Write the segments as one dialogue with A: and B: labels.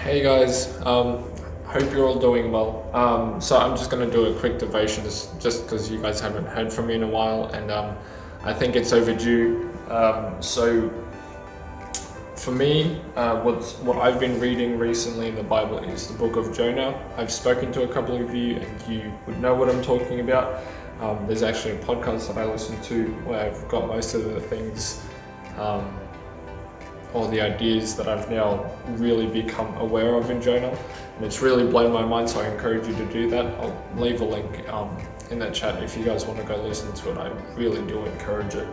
A: Hey guys, hope you're all doing well. So I'm just going to do a quick devotion just because you guys haven't heard from me in a while, and I think it's overdue. So for me, what I've been reading recently in the Bible is the book of Jonah. I've spoken to a couple of you and you would know what I'm talking about. There's actually a podcast that I listen to where I've got most of the things or the ideas that I've now really become aware of in Jonah, and it's really blown my mind, so I encourage you to do that. I'll leave a link in that chat if you guys want to go listen to it. I really do encourage it.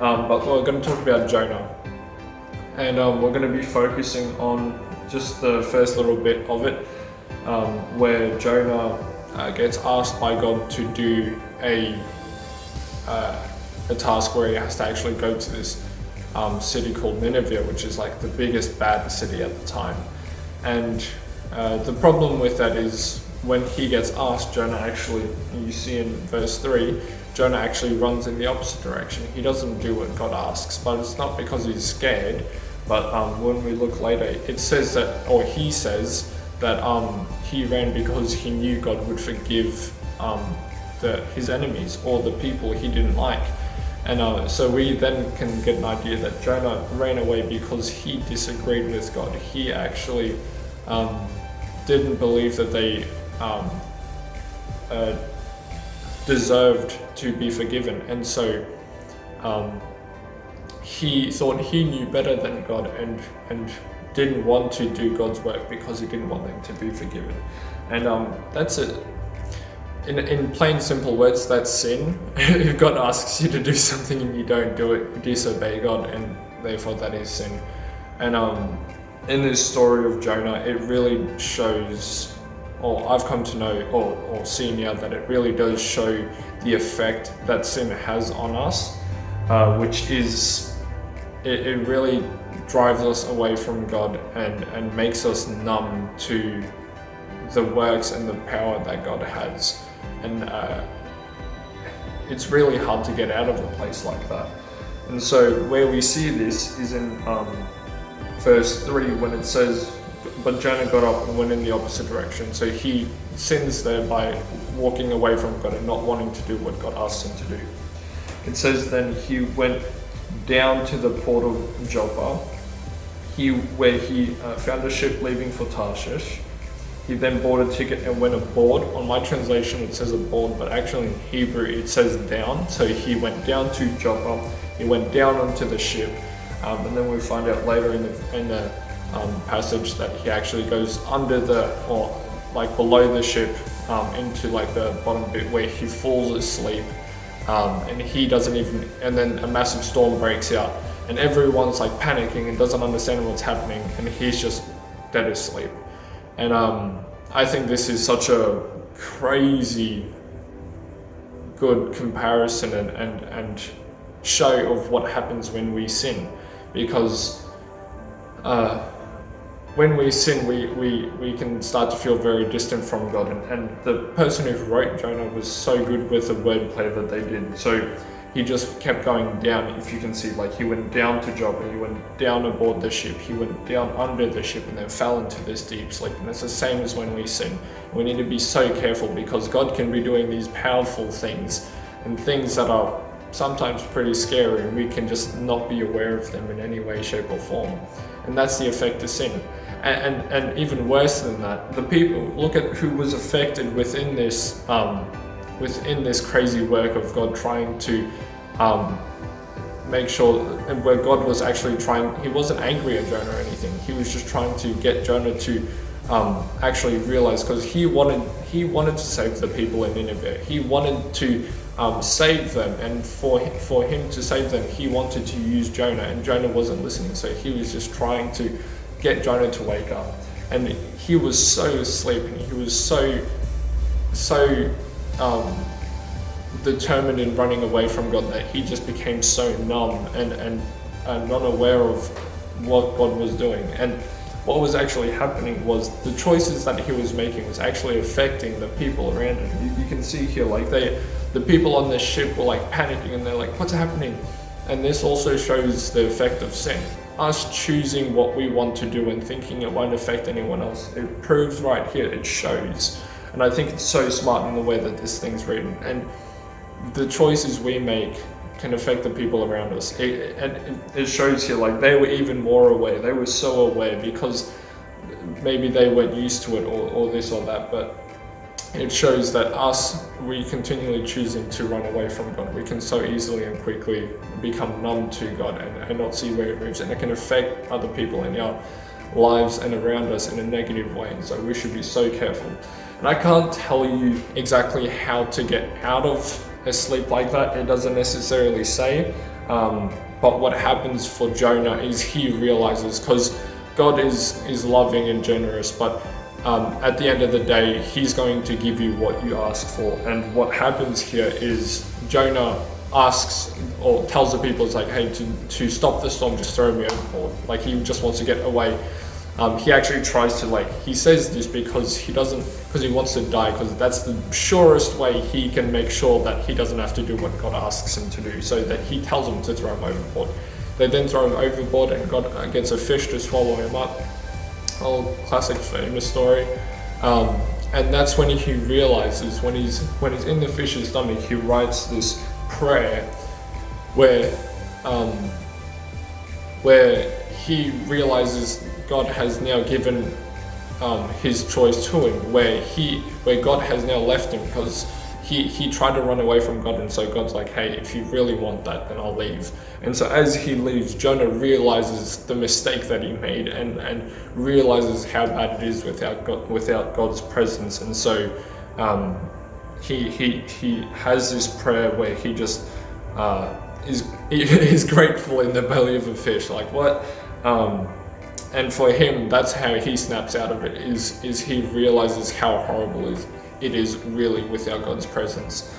A: But we're going to talk about Jonah, and we're going to be focusing on just the first little bit of it, where Jonah gets asked by God to do a task where he has to actually go to this city called Nineveh, which is like the biggest bad city at the time. And the problem with that is when he gets asked, Jonah actually, you see in verse 3, Jonah actually runs in the opposite direction. He doesn't do what God asks, but it's not because he's scared. But when we look later, it says that, or he says that he ran because he knew God would forgive his enemies or the people he didn't like. And so we then can get an idea that Jonah ran away because he disagreed with God. He actually didn't believe that they deserved to be forgiven. And so he thought he knew better than God and didn't want to do God's work because he didn't want them to be forgiven. And that's it. In plain simple words, that's sin. If God asks you to do something and you don't do it, you disobey God, and therefore that is sin. And in this story of Jonah, it really shows, or I've come to know or see now that it really does show the effect that sin has on us, which is, it really drives us away from God and makes us numb to the works and the power that God has. And it's really hard to get out of a place like that. And so where we see this is in verse 3, when it says, but Jonah got up and went in the opposite direction. So he sins there by walking away from God and not wanting to do what God asked him to do. It says then he went down to the port of Joppa, where he found a ship leaving for Tarshish. He then bought a ticket and went aboard. On my translation it says aboard, but actually in Hebrew it says down. So he went down to Joppa, he went down onto the ship, and then we find out later in the passage that he actually goes under or like below the ship into like the bottom bit where he falls asleep, and he doesn't even, and then a massive storm breaks out and everyone's like panicking and doesn't understand what's happening, and he's just dead asleep. And I think this is such a crazy good comparison and show of what happens when we sin, because when we sin, we can start to feel very distant from God. And the person who wrote Jonah was so good with the wordplay that they did. So he just kept going down. If you can see, like he went down to Joppa, he went down aboard the ship, he went down under the ship, and then fell into this deep sleep. And it's the same as when we sin. We need to be so careful, because God can be doing these powerful things and things that are sometimes pretty scary, and we can just not be aware of them in any way, shape or form. And that's the effect of sin. And even worse than that, the people, look at who was affected within this crazy work of God trying to make sure, and where God was actually trying, he wasn't angry at Jonah or anything, he was just trying to get Jonah to actually realize, because he wanted to save the people in Nineveh, he wanted to save them, and for him to save them, he wanted to use Jonah, and Jonah wasn't listening, so he was just trying to get Jonah to wake up. And he was so asleep, and he was so determined in running away from God that he just became so numb and not aware of what God was doing. And what was actually happening was the choices that he was making was actually affecting the people around him. You can see here, like the people on this ship were like panicking, and they're like, what's happening? And this also shows the effect of sin. us choosing what we want to do and thinking it won't affect anyone else. It proves right here, it shows. And I think it's so smart in the way that this thing's written. And the choices we make can affect the people around us. And it shows here, like, they were even more aware. They were so aware because maybe they weren't used to it or this or that, but it shows that we continually choosing to run away from God. We can so easily and quickly become numb to God and not see where it moves. And it can affect other people in our lives and around us in a negative way. And so we should be so careful. And I can't tell you exactly how to get out of a sleep like that. It doesn't necessarily say. But what happens for Jonah is he realizes, because God is loving and generous, but at the end of the day, he's going to give you what you ask for. And what happens here is Jonah asks or tells the people, it's like, hey, to stop the storm, just throw me overboard. Like, he just wants to get away. He actually tries to, like, he says this because he wants to die, because that's the surest way he can make sure that he doesn't have to do what God asks him to do, so that he tells him to throw him overboard. They then throw him overboard and God gets a fish to swallow him up. Old classic famous story. And that's when he realizes, when he's in the fish's stomach, he writes this prayer where he realizes God has now given his choice to him, where God has now left him, because he tried to run away from God, and so God's like, hey, if you really want that, then I'll leave. And so as he leaves, Jonah realizes the mistake that he made and realizes how bad it is without God's presence. And so he has this prayer where he just is grateful in the belly of a fish. Like, what? And for him, that's how he snaps out of it, is he realizes how horrible it is really without God's presence.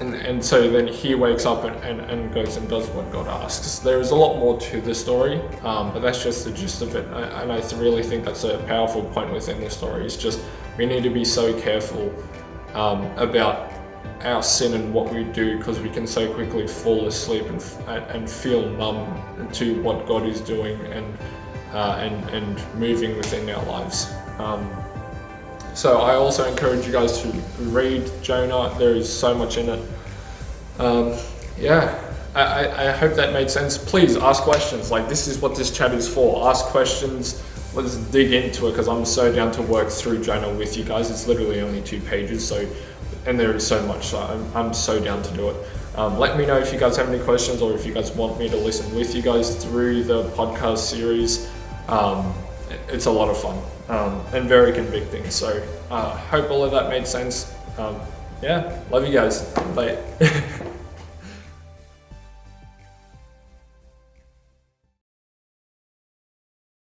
A: And so then he wakes up and goes and does what God asks. There is a lot more to the story, but that's just the gist of it. And I really think that's a powerful point within the story. It's just, we need to be so careful about our sin and what we do, because we can so quickly fall asleep and feel numb to what God is doing and moving within our lives. So I also encourage you guys to read Jonah. There is so much in it. I hope that made sense. Please ask questions. Like, this is what this chat is for. Ask questions. Let's dig into it, because I'm so down to work through Jonah with you guys. It's literally only 2 pages, and there is so much, so I'm so down to do it. Let me know if you guys have any questions, or if you guys want me to listen with you guys through the podcast series. It's a lot of fun and very convicting. So hope all of that made sense. Love you guys. Bye.